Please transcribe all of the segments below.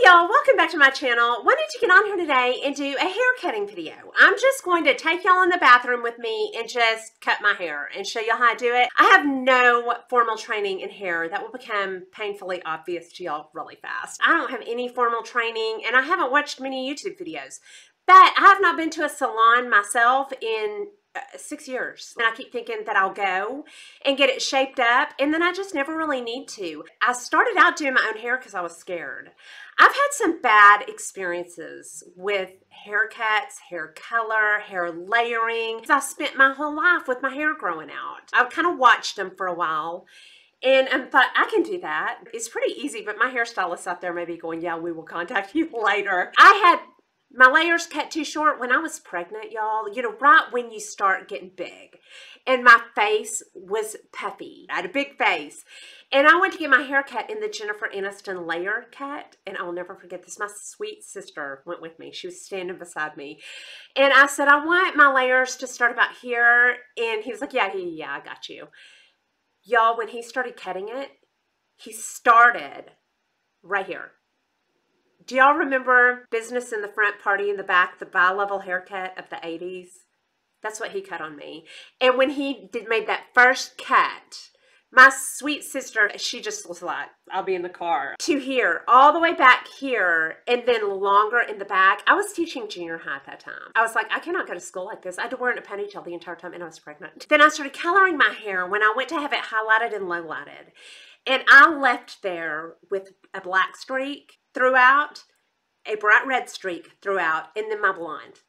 Hey y'all, welcome back to my channel. Wanted to get on here today and do a hair cutting video. I'm just going to take y'all in the bathroom with me and just cut my hair and show you how I do it. I have no formal training in hair. That will become painfully obvious to y'all really fast. I don't have any formal training and I haven't watched many YouTube videos, but I have not been to a salon myself in 6 years. And I keep thinking that I'll go and get it shaped up, and then I just never really need to. I started out doing my own hair because I was scared. I've had some bad experiences with haircuts, hair color, hair layering. I spent my whole life with my hair growing out. I've kind of watched them for a while and thought, I can do that. It's pretty easy, but my hairstylist out there may be going, yeah, we will contact you later. I had my layers cut too short when I was pregnant, y'all. You know, right when you start getting big. And my face was puffy. I had a big face. And I went to get my hair cut in the Jennifer Aniston layer cut. And I'll never forget this. My sweet sister went with me. She was standing beside me. And I said, I want my layers to start about here. And he was like, yeah, I got you. Y'all, when he started cutting it, he started right here. Do y'all remember Business in the Front, Party in the Back, the bi-level haircut of the 80s? That's what he cut on me. And when he made that first cut, my sweet sister, she just was like, I'll be in the car. To here, all the way back here, and then longer in the back. I was teaching junior high at that time. I was like, I cannot go to school like this. I had to wear it in a ponytail the entire time, and I was pregnant. Then I started coloring my hair when I went to have it highlighted and low-lighted. And I left there with a black streak throughout, a bright red streak throughout, and then my blonde.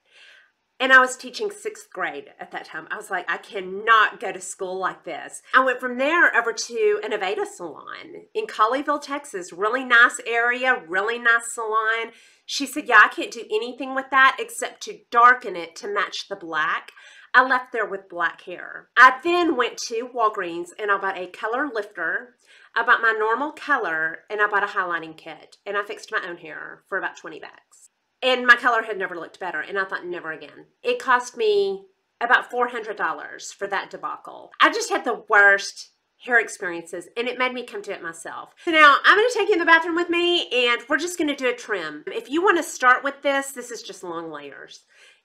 And I was teaching 6th grade at that time. I was like, I cannot go to school like this. I went from there over to an Aveda salon in Colleyville, Texas. Really nice area, really nice salon. She said, yeah, I can't do anything with that except to darken it to match the black. I left there with black hair. I then went to Walgreens and I bought a color lifter. I bought my normal color and I bought a highlighting kit. And I fixed my own hair for about 20 bucks. And my color had never looked better. And I thought, never again. It cost me about $400 for that debacle. I just had the worst hair experiences and it made me come to it myself. So now I'm going to take you in the bathroom with me and we're just going to do a trim. If you want to start with this is just long layers.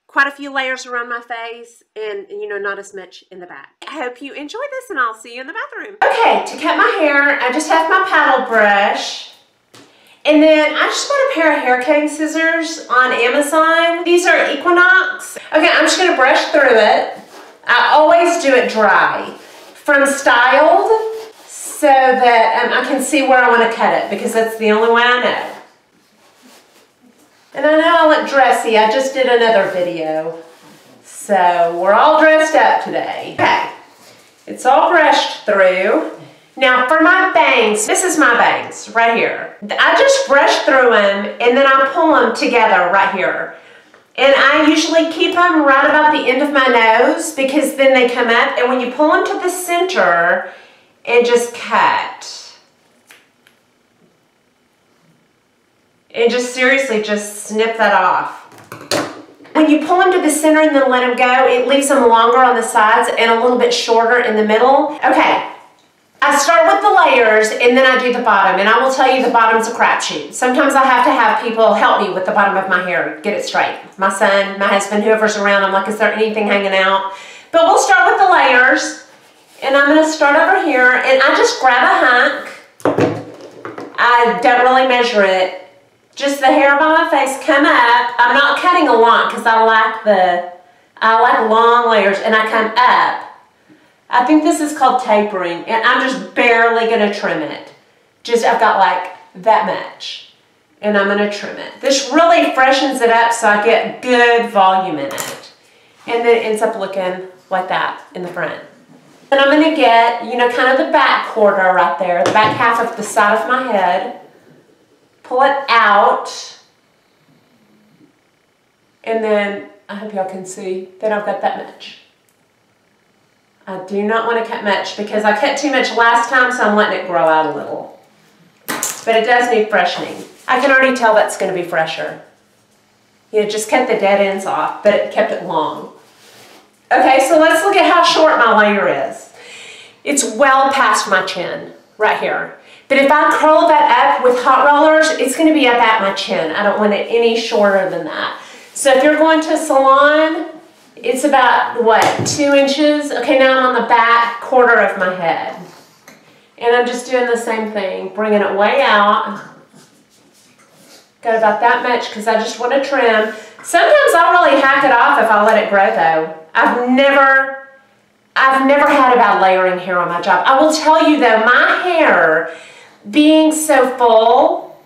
Quite a few layers around my face and, you know, not as much in the back. I hope you enjoy this and I'll see you in the bathroom. Okay, to cut my hair, I just have my paddle brush. And then I just bought a pair of hair cutting scissors on Amazon. These are Equinox. Okay, I'm just going to brush through it. I always do it dry. From Styled, so that I can see where I want to cut it because that's the only way I know. And I know I look dressy. I just did another video. So we're all dressed up today. Okay, it's all brushed through. Now for my bangs, this is my bangs right here. I just brush through them and then I pull them together right here. And I usually keep them right about the end of my nose because then they come up. And when you pull them to the center and just cut. And just seriously, just snip that off. When you pull them to the center and then let them go, it leaves them longer on the sides and a little bit shorter in the middle. Okay. I start with the layers and then I do the bottom, and I will tell you the bottom's a crapshoot. Sometimes I have to have people help me with the bottom of my hair, get it straight. My son, my husband, whoever's around, I'm like, is there anything hanging out? But we'll start with the layers, and I'm going to start over here, and I just grab a hunk. I don't really measure it. Just the hair by my face come up. I'm not cutting a lot because I like long layers, and I come up. I think this is called tapering, and I'm just barely going to trim it. I've got like that much, and I'm going to trim it. This really freshens it up so I get good volume in it. And then it ends up looking like that in the front. And I'm going to get, you know, kind of the back quarter right there, the back half of the side of my head. Pull it out. And then, I hope y'all can see that I've got that much. I do not want to cut much because I cut too much last time, so I'm letting it grow out a little. But it does need freshening. I can already tell that's going to be fresher. You know, just cut the dead ends off, but it kept it long. Okay, so let's look at how short my layer is. It's well past my chin, right here. But if I curl that up with hot rollers, it's going to be up at my chin. I don't want it any shorter than that. So if you're going to a salon, it's about, what, 2 inches? Okay, now I'm on the back quarter of my head. And I'm just doing the same thing, bringing it way out. Got about that much because I just want to trim. Sometimes I'll really hack it off if I let it grow though. I've never had a bad layering hair on my job. I will tell you though, my hair being so full,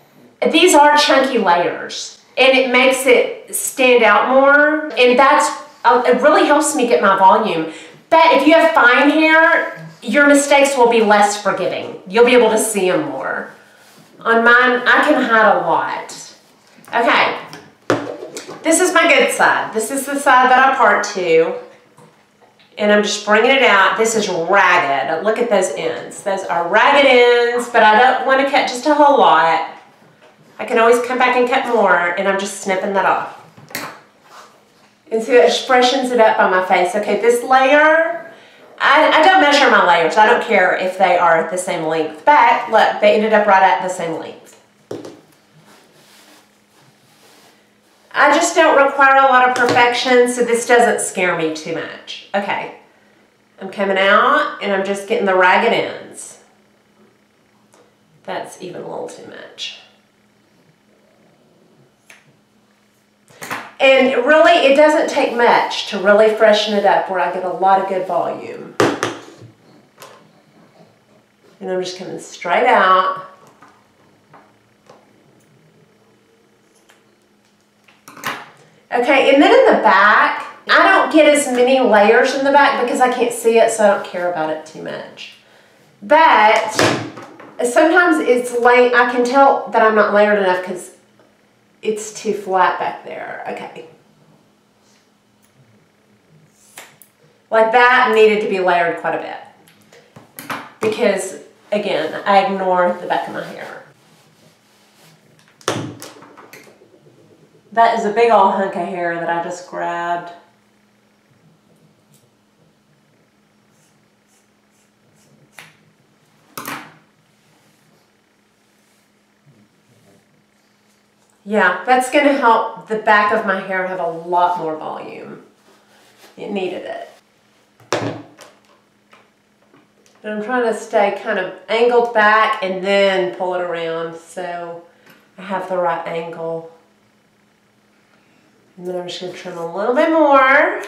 these are chunky layers and it makes it stand out more. And it really helps me get my volume. But if you have fine hair, your mistakes will be less forgiving. You'll be able to see them more. On mine, I can hide a lot. Okay, this is my good side. This is the side that I part to. And I'm just bringing it out. This is ragged. Look at those ends. Those are ragged ends, but I don't want to cut just a whole lot. I can always come back and cut more, and I'm just snipping that off. And see, it freshens it up on my face. Okay, this layer, I don't measure my layers. I don't care if they are the same length. But look, they ended up right at the same length. I just don't require a lot of perfection, so this doesn't scare me too much. Okay, I'm coming out and I'm just getting the ragged ends. That's even a little too much. And really, it doesn't take much to really freshen it up where I get a lot of good volume. And I'm just coming straight out. Okay, and then in the back, I don't get as many layers in the back because I can't see it, so I don't care about it too much. But sometimes it's late. I can tell that I'm not layered enough because it's too flat back there. Okay. Like that needed to be layered quite a bit. Because, again, I ignore the back of my hair. That is a big old hunk of hair that I just grabbed. Yeah, that's going to help the back of my hair have a lot more volume. It needed it. But I'm trying to stay kind of angled back and then pull it around so I have the right angle. And then I'm just going to trim a little bit more.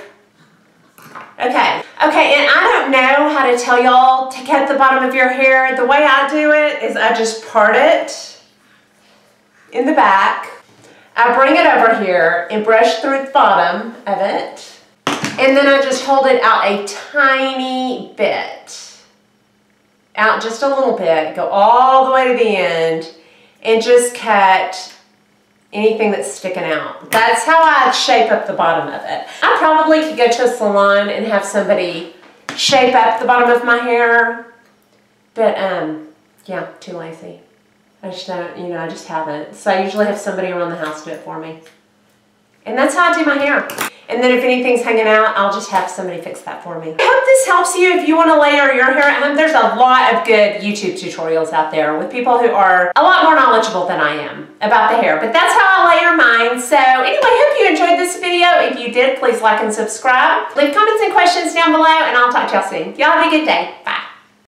Okay, and I don't know how to tell y'all to cut the bottom of your hair. The way I do it is I just part it in the back. I bring it over here and brush through the bottom of it. And then I just hold it out a tiny bit. Out just a little bit. Go all the way to the end and just cut anything that's sticking out. That's how I shape up the bottom of it. I probably could go to a salon and have somebody shape up the bottom of my hair, but yeah, too lazy. I just don't, I just haven't. So I usually have somebody around the house do it for me. And that's how I do my hair. And then if anything's hanging out, I'll just have somebody fix that for me. I hope this helps you if you want to layer your hair at home. There's a lot of good YouTube tutorials out there with people who are a lot more knowledgeable than I am about the hair. But that's how I layer mine. So anyway, hope you enjoyed this video. If you did, please like and subscribe. Leave comments and questions down below, and I'll talk to y'all soon. Y'all have a good day.